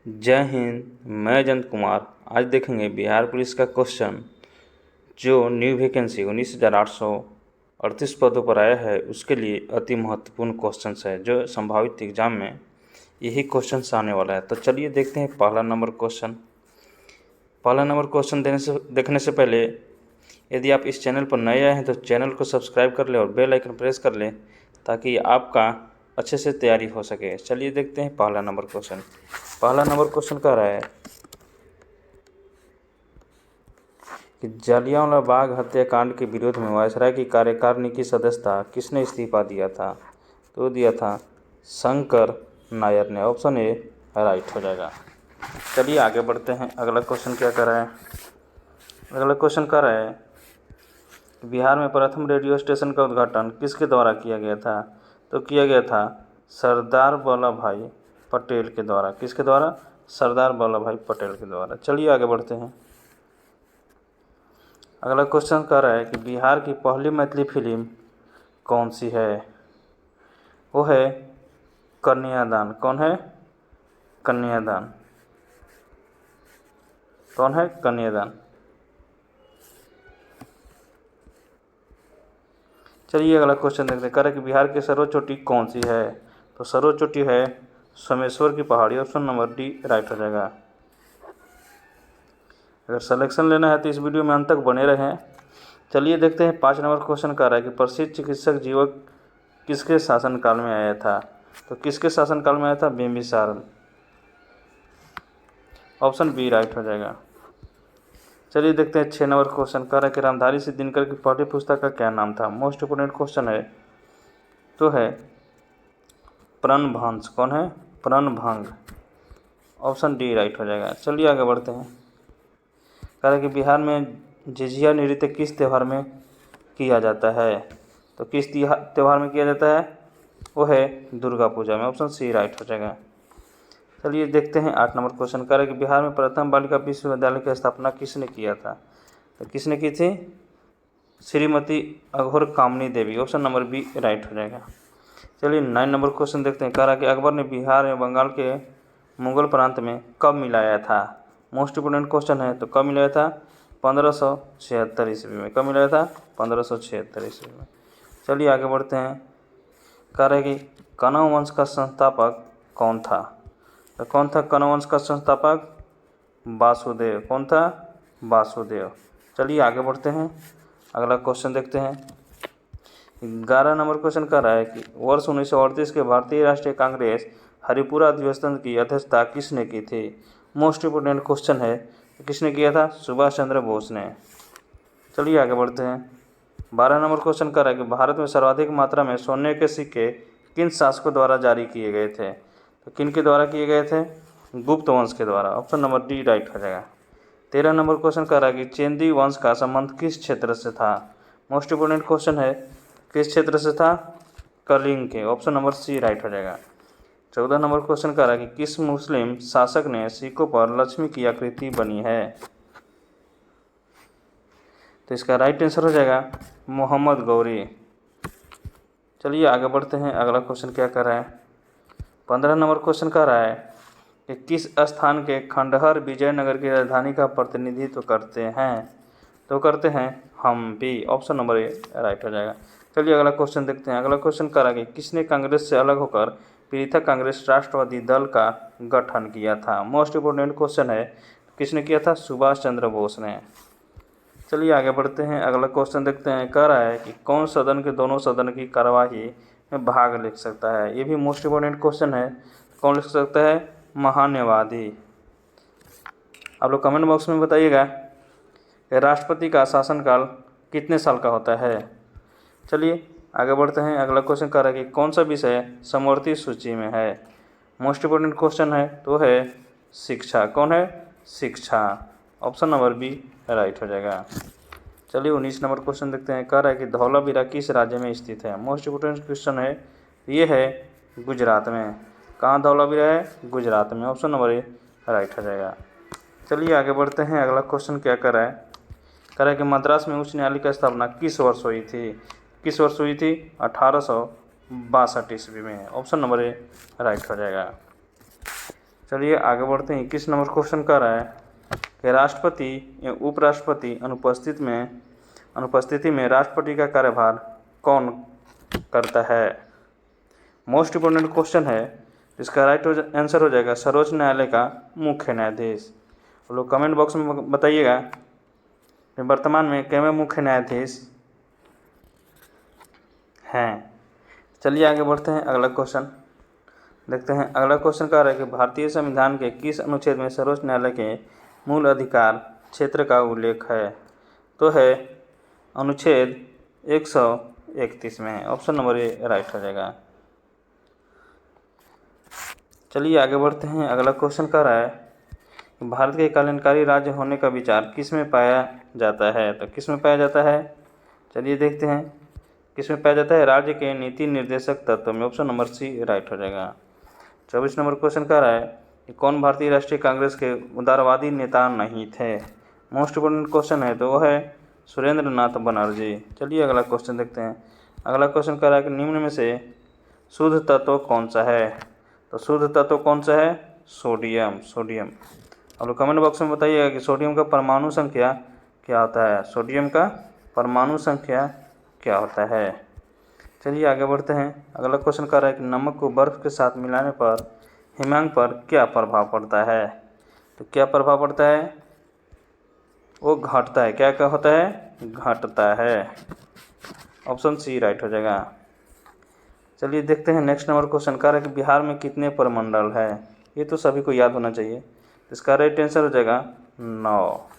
जय हिंद। मैं जयंत कुमार। आज देखेंगे बिहार पुलिस का क्वेश्चन जो न्यू वैकेंसी 19,838 पदों पर आया है, उसके लिए अति महत्वपूर्ण क्वेश्चन है जो संभावित एग्जाम में यही क्वेश्चन आने वाला है। तो चलिए देखते हैं पहला नंबर क्वेश्चन देखने से पहले यदि आप इस चैनल पर नए आए हैं तो चैनल को सब्सक्राइब कर लें और बेल आइकन प्रेस कर लें ताकि आपका अच्छे से तैयारी हो सके। चलिए देखते हैं पहला नंबर क्वेश्चन कह रहा है कि जलियांवाला बाग हत्याकांड के विरोध में वायसराय की कार्यकारिणी की सदस्यता किसने इस्तीफा दिया था? तो दिया था शंकर नायर ने। ऑप्शन ए राइट हो जाएगा। चलिए आगे बढ़ते हैं। अगला क्वेश्चन क्या कर रहा है? अगला क्वेश्चन कह रहा है कि बिहार में प्रथम रेडियो स्टेशन का उद्घाटन किसके द्वारा किया गया था? तो किया गया था सरदार वल्लभ भाई पटेल के द्वारा। किसके द्वारा? सरदार वल्लभ भाई पटेल के द्वारा। चलिए आगे बढ़ते हैं। अगला क्वेश्चन कह रहा है कि बिहार की पहली मैथिली फिल्म कौन सी है? वो है कन्यादान। कौन है? कन्यादान। कौन है? कन्यादान। चलिए अगला क्वेश्चन देखते हैं। कह रहा है कि बिहार की सर्वोच्च चोटी कौन सी है? तो सर्वोच्च चोटी है सोमेश्वर की पहाड़ी। ऑप्शन नंबर डी राइट हो जाएगा। अगर सिलेक्शन लेना है तो इस वीडियो में अंत तक बने रहें। चलिए देखते हैं 5 नंबर क्वेश्चन कह रहा है कि प्रसिद्ध चिकित्सक जीवक किसके शासनकाल में आया था? तो किसके शासनकाल में आया था? बिंबिसार। ऑप्शन बी राइट हो जाएगा। चलिए देखते हैं 6 नंबर क्वेश्चन कह रहा है कि रामधारी सिंह दिनकर की पाठ्य पुस्तक का क्या नाम था? मोस्ट इंपोर्टेंट क्वेश्चन है। तो है प्रणभंश। कौन है? प्रणभंग। ऑप्शन डी राइट हो जाएगा। चलिए आगे बढ़ते हैं। कह रहा है कि बिहार में झिझिया नृत्य किस त्यौहार में किया जाता है? तो किस त्यौहार में किया जाता है? वो है दुर्गा पूजा में। ऑप्शन सी राइट हो जाएगा। चलिए देखते हैं 8 नंबर क्वेश्चन कह रहा है कि बिहार में प्रथम बालिका विश्वविद्यालय की स्थापना किसने किया था? तो किसने की थी? श्रीमती अघोर कामनी देवी। ऑप्शन नंबर बी राइट हो जाएगा। चलिए 9 नंबर क्वेश्चन देखते हैं। कह रहा है कि अकबर ने बिहार एवं बंगाल के मुगल प्रांत में कब मिलाया था? मोस्ट इंपोर्टेंट क्वेश्चन है। तो कब मिलाया था? 1576 ईस्वी में। कब मिलाया था? 1576 ईस्वी में। चलिए आगे बढ़ते हैं। कह रहे हैं कि कनव वंश का संस्थापक कौन था? तो कौन था कनव वंश का संस्थापक? वासुदेव। कौन था? वासुदेव। चलिए आगे बढ़ते हैं। अगला क्वेश्चन देखते हैं। 11 नंबर क्वेश्चन कह रहा है कि वर्ष 1938 के भारतीय राष्ट्रीय कांग्रेस हरिपुरा अधिवेशन की अध्यक्षता किसने की थी? मोस्ट इंपोर्टेंट क्वेश्चन है। किसने किया था? सुभाष चंद्र बोस ने। चलिए आगे बढ़ते हैं। 12 नंबर क्वेश्चन कर रहा है कि भारत में सर्वाधिक मात्रा में सोने के सिक्के किन शासकों द्वारा जारी किए गए थे? तो किन के द्वारा किए गए थे? गुप्त वंश के द्वारा। ऑप्शन नंबर डी राइट हो जाएगा। 13 नंबर क्वेश्चन कर रहा है कि चेंदी वंश का संबंध किस क्षेत्र से था? मोस्ट इंपोर्टेंट क्वेश्चन है। किस क्षेत्र से था? कलिंग के। ऑप्शन नंबर सी राइट हो जाएगा। 14 नंबर क्वेश्चन कर रहा है कि किस मुस्लिम शासक ने सिक्कों पर लक्ष्मी की आकृति बनी है? तो इसका राइट आंसर हो जाएगा मोहम्मद गौरी। चलिए आगे बढ़ते हैं। अगला क्वेश्चन क्या कर रहा है? 15 नंबर क्वेश्चन कर रहा है कि किस स्थान के खंडहर विजयनगर की राजधानी का प्रतिनिधित्व करते हैं? तो करते हैं हम्पी। ऑप्शन नंबर ए राइट हो जाएगा। चलिए अगला क्वेश्चन देखते हैं। अगला क्वेश्चन कर रहा है कि किसने कांग्रेस से अलग होकर पृथक कांग्रेस राष्ट्रवादी दल का गठन किया था? मोस्ट इंपोर्टेंट क्वेश्चन है। किसने किया था? सुभाष चंद्र बोस ने। चलिए आगे बढ़ते हैं। अगला क्वेश्चन देखते हैं। कह रहा है कि कौन सदन के दोनों सदन की कार्यवाही में भाग ले सकता है? ये भी मोस्ट इंपोर्टेंट क्वेश्चन है। कौन ले सकता है? महान्यवादी। आप लोग कमेंट बॉक्स में बताइएगा कि राष्ट्रपति का शासनकाल कितने साल का होता है। चलिए आगे बढ़ते हैं। अगला क्वेश्चन कह रहा है कि कौन सा विषय समवर्ती सूची में है? मोस्ट इंपोर्टेंट क्वेश्चन है। तो है शिक्षा। कौन है? शिक्षा। ऑप्शन नंबर बी राइट हो जाएगा। चलिए 19 नंबर क्वेश्चन देखते हैं। कह रहा है कि धौलावीरा किस राज्य में स्थित है? मोस्ट इंपोर्टेंट क्वेश्चन है। ये है गुजरात में। कहाँ धौलावीरा है? गुजरात में। ऑप्शन नंबर ए राइट हो जाएगा। चलिए आगे बढ़ते हैं। अगला क्वेश्चन क्या कर रहा है? कह रहा है कि मद्रास में उच्च न्यायालय की स्थापना किस वर्ष हुई थी? किस वर्ष हुई थी? 1862 ईस्वी में। ऑप्शन नंबर ए राइट हो जाएगा। चलिए आगे बढ़ते हैं। 21 नंबर क्वेश्चन कह रहा है कि राष्ट्रपति या उपराष्ट्रपति अनुपस्थिति में राष्ट्रपति का कार्यभार कौन करता है? मोस्ट इम्पोर्टेंट क्वेश्चन है। इसका राइट आंसर हो जाएगा सर्वोच्च न्यायालय का मुख्य न्यायाधीश। आप लोग कमेंट बॉक्स में बताइएगा कि वर्तमान में कितने मुख्य न्यायाधीश हैं। चलिए आगे बढ़ते हैं। अगला क्वेश्चन देखते हैं। अगला क्वेश्चन कह रहा है कि भारतीय संविधान के किस अनुच्छेद में सर्वोच्च न्यायालय के मूल अधिकार क्षेत्र का उल्लेख है? तो है अनुच्छेद 131 में। ऑप्शन नंबर ए राइट हो जाएगा। चलिए आगे बढ़ते हैं। अगला क्वेश्चन कह रहा है कि भारत के कल्याणकारी राज्य होने का विचार किस में पाया जाता है? तो किस में पाया जाता है? चलिए देखते हैं किस में पाया जाता है। राज्य के नीति निर्देशक तत्व में। ऑप्शन नंबर सी राइट हो जाएगा। 24 नंबर क्वेश्चन कह रहा है कि कौन भारतीय राष्ट्रीय कांग्रेस के उदारवादी नेता नहीं थे? मोस्ट इम्पोर्टेंट क्वेश्चन है, तो वो है सुरेंद्र नाथ बनर्जी। चलिए अगला क्वेश्चन देखते हैं। अगला क्वेश्चन कह रहा है कि निम्न में से शुद्ध तत्व कौन सा है? तो शुद्ध तत्व कौन सा है? सोडियम। अब लोग कमेंट बॉक्स में बताइएगा कि सोडियम का परमाणु संख्या क्या होता है? सोडियम का परमाणु संख्या क्या होता है? चलिए आगे बढ़ते हैं। अगला क्वेश्चन कह रहा है कि नमक को बर्फ़ के साथ मिलाने पर हिमांक पर क्या प्रभाव पड़ता है? तो क्या प्रभाव पड़ता है? वो घटता है। क्या होता है? घटता है। ऑप्शन सी राइट हो जाएगा। चलिए देखते हैं नेक्स्ट नंबर क्वेश्चन कह रहा है कि बिहार में कितने प्रमंडल है? ये तो सभी को याद होना चाहिए। इसका राइट आंसर हो जाएगा 9।